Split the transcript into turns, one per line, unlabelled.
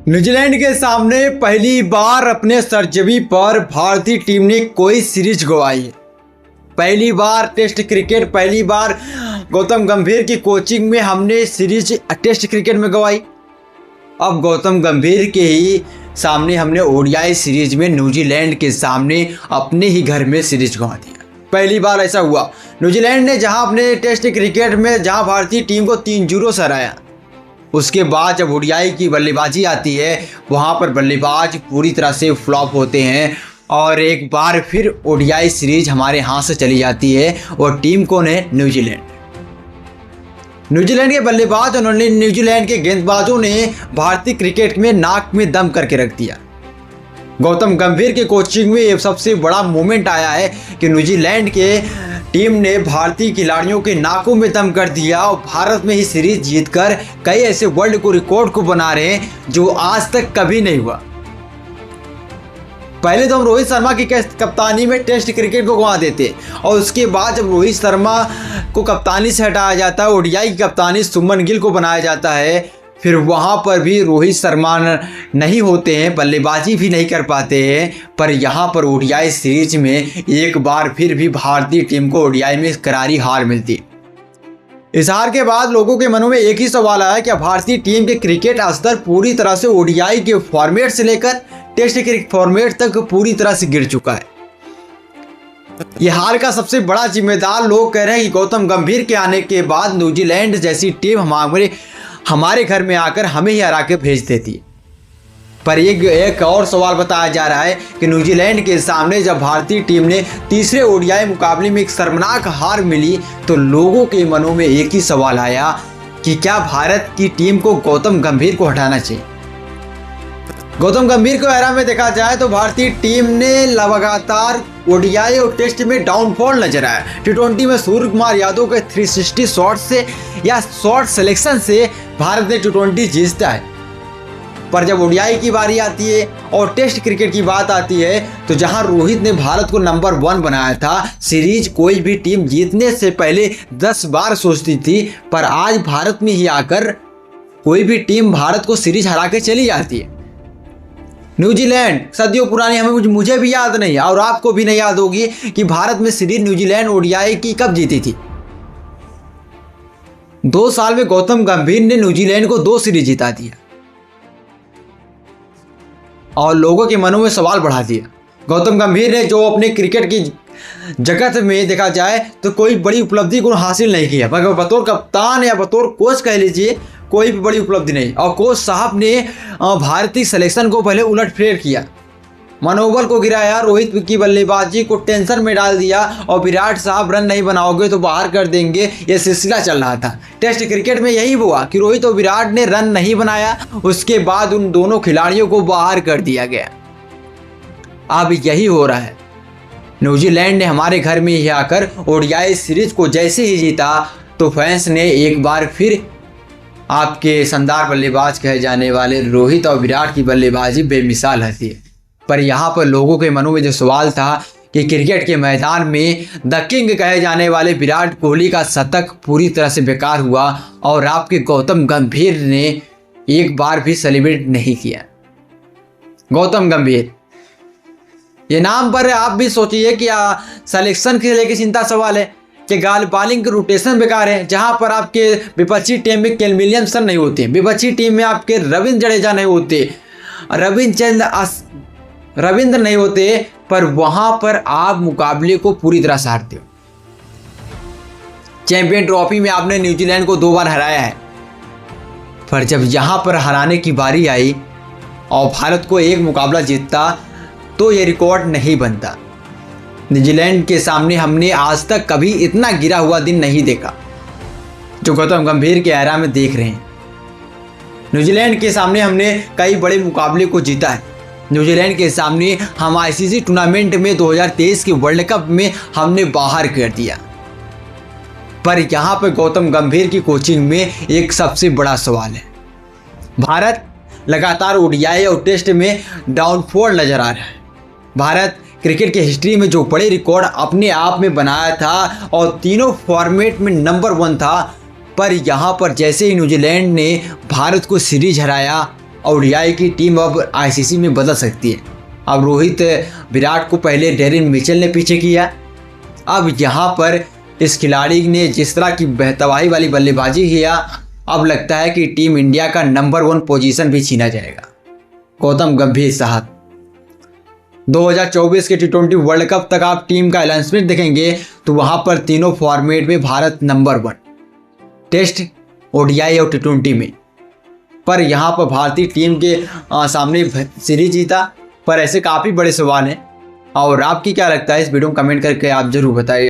New Zealand के सामने पहली बार अपने सरजमी पर भारतीय टीम ने कोई सीरीज गंवाई है। पहली बार टेस्ट क्रिकेट, पहली बार गौतम गंभीर की कोचिंग में हमने सीरीज टेस्ट क्रिकेट में गंवाई। अब गौतम गंभीर के ही सामने हमने ओडीआई सीरीज में न्यूजीलैंड के सामने अपने ही घर में सीरीज गंवा दिया। पहली बार ऐसा हुआ। न्यूजीलैंड ने जहां अपने टेस्ट क्रिकेट में जहां भारतीय टीम को 3-0 से हराया, उसके बाद जब ओडीआई की बल्लेबाजी आती है वहां पर बल्लेबाज पूरी तरह से फ्लॉप होते हैं और एक बार फिर ओडीआई सीरीज हमारे हाथ से चली जाती है। और टीम कौन है? न्यूजीलैंड के बल्लेबाज और न्यूजीलैंड के गेंदबाजों ने भारतीय क्रिकेट में नाक में दम करके रख दिया। गौतम गंभीर के कोचिंग में ये सबसे बड़ा मोमेंट आया है कि न्यूजीलैंड के टीम ने भारतीय खिलाड़ियों के नाकों में दम कर दिया और भारत में ही सीरीज जीतकर कई ऐसे वर्ल्ड को रिकॉर्ड को बना रहे हैं जो आज तक कभी नहीं हुआ। पहले तो हम रोहित शर्मा की कप्तानी में टेस्ट क्रिकेट को गंवा देते और उसके बाद जब रोहित शर्मा को कप्तानी से हटाया जाता है, ओडीआई की कप्तानी सुमन गिल को बनाया जाता है, फिर वहाँ पर भी रोहित शर्मा नहीं होते हैं, बल्लेबाजी भी नहीं कर पाते हैं। पर यहाँ पर ओडीआई सीरीज में एक बार फिर भी भारतीय टीम को ओडीआई में करारी हार मिलती। इस हार के बाद लोगों के मनों में एक ही सवाल आया कि भारतीय टीम के क्रिकेट स्तर पूरी तरह से ओडीआई के फॉर्मेट से लेकर टेस्ट क्रिकेट फॉर्मेट तक पूरी तरह से गिर चुका है। यह हार का सबसे बड़ा जिम्मेदार लोग कह रहे हैं कि गौतम गंभीर के आने के बाद न्यूजीलैंड जैसी टीम हमारे घर में आकर हमें ही हरा के भेज देती। पर एक और सवाल बताया जा रहा है कि न्यूजीलैंड के सामने जब भारतीय टीम ने तीसरे ओडीआई मुकाबले में एक शर्मनाक हार मिली तो लोगों के मनों में एक ही सवाल आया कि क्या भारत की टीम को गौतम गंभीर को हटाना चाहिए। गौतम गंभीर को एरा में देखा जाए तो भारतीय टीम ने लगातार ओडीआई और टेस्ट में डाउनफॉल नजर आया। टी20 में सूर्य कुमार यादव के 360 शॉट से या शॉट सिलेक्शन से भारत ने टी20 जीता है। पर जब ओडीआई की बारी आती है और टेस्ट क्रिकेट की बात आती है तो जहां रोहित ने भारत को नंबर 1 बनाया था, सीरीज कोई भी टीम जीतने से पहले 10 बार सोचती थी, पर आज भारत में ही आकर कोई भी टीम भारत को सीरीज हरा के चली जाती है। न्यूजीलैंड सदियों पुरानी, मुझे भी याद नहीं और आपको भी नहीं याद होगी कि भारत में सीरीज न्यूजीलैंड ओडीआई की कब जीती थी। 2 साल में गौतम गंभीर ने न्यूजीलैंड को 2 सीरीज जिता दिया और लोगों के मनों में सवाल बढ़ा दिया। गौतम गंभीर ने जो अपने क्रिकेट की जगत में देखा जाए तो कोई बड़ी उपलब्धि को हासिल नहीं किया, मगर बतौर कप्तान या बतौर कोच कह लीजिए कोई भी बड़ी उपलब्धि नहीं। और कोच साहब ने भारतीय सिलेक्शन को पहले उलटफेर किया, मनोबल को गिराया, रोहित की बल्लेबाजी को टेंशन में डाल दिया और विराट साहब रन नहीं बनाओगे तो बाहर कर देंगे, यह सिलसिला चल रहा था। टेस्ट क्रिकेट में यही हुआ कि रोहित और विराट ने रन नहीं बनाया, उसके बाद उन दोनों खिलाड़ियों को बाहर कर दिया गया। अब यही हो रहा है। न्यूजीलैंड ने हमारे घर में ही आकर ओडीआई सीरीज को जैसे ही जीता तो फैंस ने एक बार फिर आपके शानदार बल्लेबाज कहे जाने वाले रोहित और विराट की बल्लेबाजी बेमिसाल रहती है। पर यहाँ पर लोगों के मनों में जो सवाल था कि क्रिकेट के मैदान में द किंग कहे जाने वाले विराट कोहली का शतक पूरी तरह से बेकार हुआ और आपके गौतम गंभीर ने एक बार भी सेलिब्रेट नहीं किया। गौतम गंभीर ये नाम पर आप भी सोचिए कि सिलेक्शन के लेकर चिंता सवाल है कि बॉलिंग के रोटेशन बेकार है। जहां पर आपके विपक्षी टीम में केन विलियमसन नहीं होते, विपक्षी टीम में आपके रविंद्र जडेजा नहीं होते, रविंद्र नहीं होते, पर वहां पर आप मुकाबले को पूरी तरह से हारते हो। चैंपियन ट्रॉफी में आपने न्यूजीलैंड को 2 बार हराया है, पर जब यहां पर हराने की बारी आई और भारत को एक मुकाबला जीतता तो ये रिकॉर्ड नहीं बनता। न्यूजीलैंड के सामने हमने आज तक कभी इतना गिरा हुआ दिन नहीं देखा जो गौतम गंभीर के एरा में देख रहे हैं। न्यूजीलैंड के सामने हमने कई बड़े मुकाबले को जीता है। न्यूजीलैंड के सामने हम आईसीसी टूर्नामेंट में 2023 के वर्ल्ड कप में हमने बाहर कर दिया। पर यहाँ पर गौतम गंभीर की कोचिंग में एक सबसे बड़ा सवाल है। भारत लगातार ओडीआई और टेस्ट में डाउनफॉल नजर आ रहा है। भारत क्रिकेट के हिस्ट्री में जो बड़े रिकॉर्ड अपने आप में बनाया था और तीनों फॉर्मेट में नंबर 1 था, पर यहाँ पर जैसे ही न्यूजीलैंड ने भारत को सीरीज हराया ओडीआई की टीम अब आईसीसी में बदल सकती है। अब रोहित विराट को पहले डेरिन मिचेल ने पीछे किया, अब यहाँ पर इस खिलाड़ी ने जिस तरह की तबाही वाली बल्लेबाजी किया, अब लगता है कि टीम इंडिया का नंबर 1 पोजीशन भी छीना जाएगा। गौतम गंभीर साहब, 2024 के T20 वर्ल्ड कप तक आप टीम का अनाउंसमेंट देखेंगे तो वहाँ पर तीनों फॉर्मेट में भारत नंबर 1, टेस्ट, ओडीआई और T20 में। पर यहाँ पर भारतीय टीम के सामने सीरीज जीता, पर ऐसे काफ़ी बड़े सवाल हैं। और आपकी क्या लगता है इस वीडियो में कमेंट करके आप जरूर बताइए।